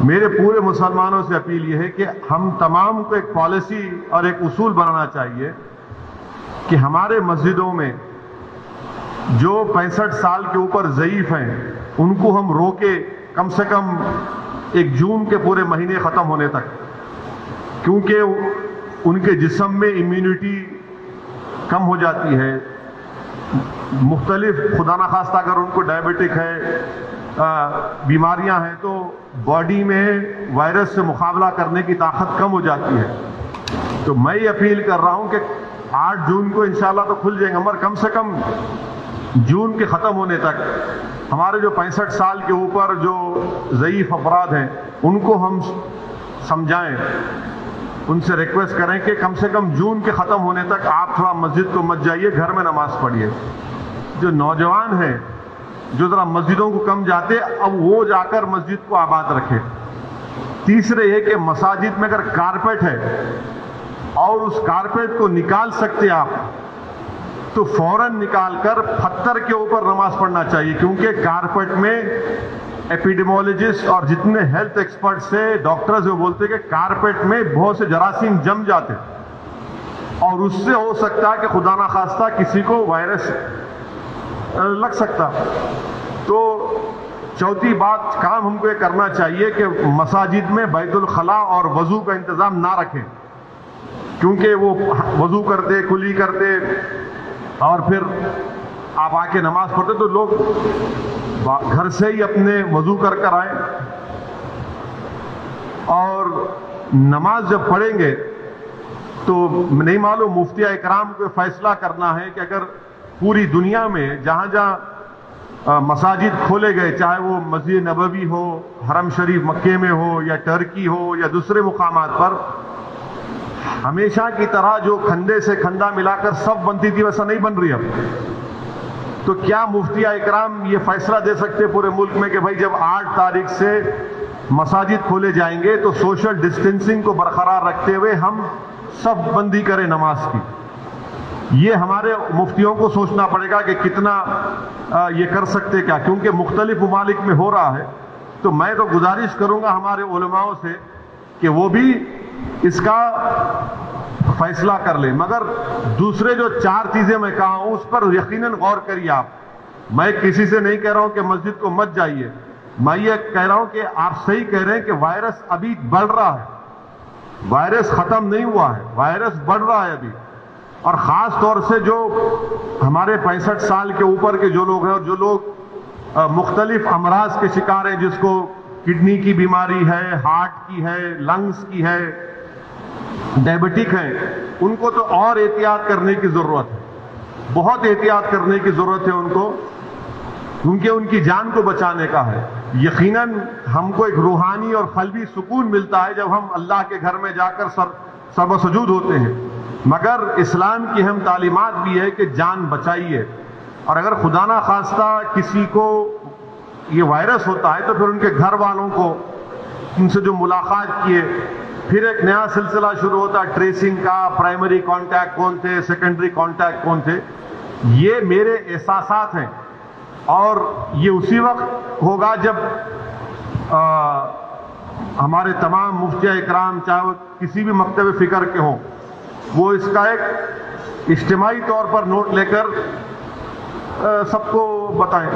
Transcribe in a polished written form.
میرے پورے مسلمانوں سے اپیل یہ ہے کہ ہم تمام کو ایک پالیسی اور ایک اصول بنانا چاہیے کہ ہمارے مسجدوں میں جو 65 سال کے اوپر ضعیف ہیں ان کو ہم روکے کم سے کم 1 جون کے پورے مہینے ختم ہونے تک، کیونکہ ان کے جسم میں امیونٹی کم ہو جاتی ہے، مختلف خدا نخواستہ اگر ان کو ڈائبٹک ہے، بیماریاں ہیں تو باڈی میں وائرس سے مقابلہ کرنے کی طاقت کم ہو جاتی ہے۔ تو میں یہ اپیل کر رہا ہوں کہ 8 جون کو انشاءاللہ تو کھل جائیں گے، مگر کم سے کم جون کے ختم ہونے تک ہمارے جو 65 سال کے اوپر جو ضعیف افراد ہیں ان کو ہم سمجھائیں، ان سے ریکویسٹ کریں کہ کم سے کم جون کے ختم ہونے تک آپ تھوڑا مسجد کو مت جائیے، گھر میں نماز پڑھیے۔ جو نوجوان ہیں جو ذرا مسجدوں کو کم جاتے، اب وہ جا کر مسجد کو آباد رکھے۔ تیسرے یہ کہ مساجد میں اگر کارپیٹ ہے اور اس کارپیٹ کو نکال سکتے آپ تو فوراً نکال کر پتھر کے اوپر نماز پڑھنا چاہیے، کیونکہ کارپیٹ میں ایپیڈیمولوجسٹ اور جتنے ہیلتھ ایکسپرٹ سے ڈاکٹرز وہ بولتے ہیں کہ کارپیٹ میں بہت سے جراثیم جم جاتے اور اس سے ہو سکتا ہے کہ خدا نخواستہ کسی کو وائرس لگ سکتا۔ تو چوتھی بات کام ہم کو یہ کرنا چاہیے کہ مساجد میں بیت الخلاء اور وضو کا انتظام نہ رکھیں، کیونکہ وہ وضو کرتے کلی کرتے اور پھر آپ آ کے نماز پڑھتے تو لوگ گھر سے ہی اپنے وضو کر کر آئیں، اور نماز جب پڑھیں گے تو نہیں معلوم مفتی اکرام کو فیصلہ کرنا ہے کہ اگر پوری دنیا میں جہاں جہاں مساجد کھولے گئے، چاہے وہ مسجد نبوی ہو، حرم شریف مکے میں ہو یا ٹرکی ہو یا دوسرے مقامات پر، ہمیشہ کی طرح جو کھندے سے کھندا ملا کر سب بنتی تھی ویسا نہیں بن رہی اب۔ تو کیا مفتی اکرام یہ فیصلہ دے سکتے پورے ملک میں کہ بھائی جب 8 تاریخ سے مساجد کھولے جائیں گے تو سوشل ڈسٹینسنگ کو برقرار رکھتے ہوئے ہم سب بندی کریں نماز کی؟ یہ ہمارے مفتیوں کو سوچنا پڑے گا کہ کتنا یہ کر سکتے کیا، کیونکہ مختلف ممالک میں ہو رہا ہے۔ تو میں تو گزارش کروں گا ہمارے علماء سے کہ وہ بھی اس کا فیصلہ کر لیں، مگر دوسرے جو 4 چیزیں میں کہا ہوں اس پر یقیناً غور کریے آپ۔ میں کسی سے نہیں کہہ رہا ہوں کہ مسجد کو مت جائیے، میں یہ کہہ رہا ہوں کہ آپ صحیح کہہ رہے ہیں کہ وائرس ابھی بڑھ رہا ہے، وائرس ختم نہیں ہوا ہے، وائرس بڑھ رہا ہے ابھی، اور خاص طور سے جو ہمارے 65 سال کے اوپر کے جو لوگ ہیں اور جو لوگ مختلف امراض کے شکار ہیں، جس کو کڈنی کی بیماری ہے، ہارٹ کی ہے، لنگز کی ہے، ڈائبٹک ہیں، ان کو تو اور احتیاط کرنے کی ضرورت ہے، بہت احتیاط کرنے کی ضرورت ہے ان کو، کیونکہ ان کی جان کو بچانے کا ہے۔ یقیناً ہم کو ایک روحانی اور قلبی سکون ملتا ہے جب ہم اللہ کے گھر میں جا کر سر و سجود ہوتے ہیں، مگر اسلام کی اہم تعلیمات بھی ہے کہ جان بچائیے، اور اگر خدا نہ خواستہ کسی کو یہ وائرس ہوتا ہے تو پھر ان کے گھر والوں کو ان سے جو ملاقات کیے، پھر ایک نیا سلسلہ شروع ہوتا ہے ٹریسنگ کا، پرائمری کانٹیکٹ کون تھے، سیکنڈری کانٹیکٹ کون تھے۔ یہ میرے احساسات ہیں، اور یہ اسی وقت ہوگا جب ہمارے تمام مفتی اکرام چاہے وہ کسی بھی مکتب فکر کے ہوں، وہ اس کا ایک اجتماعی طور پر نوٹ لے کر سب کو بتائیں۔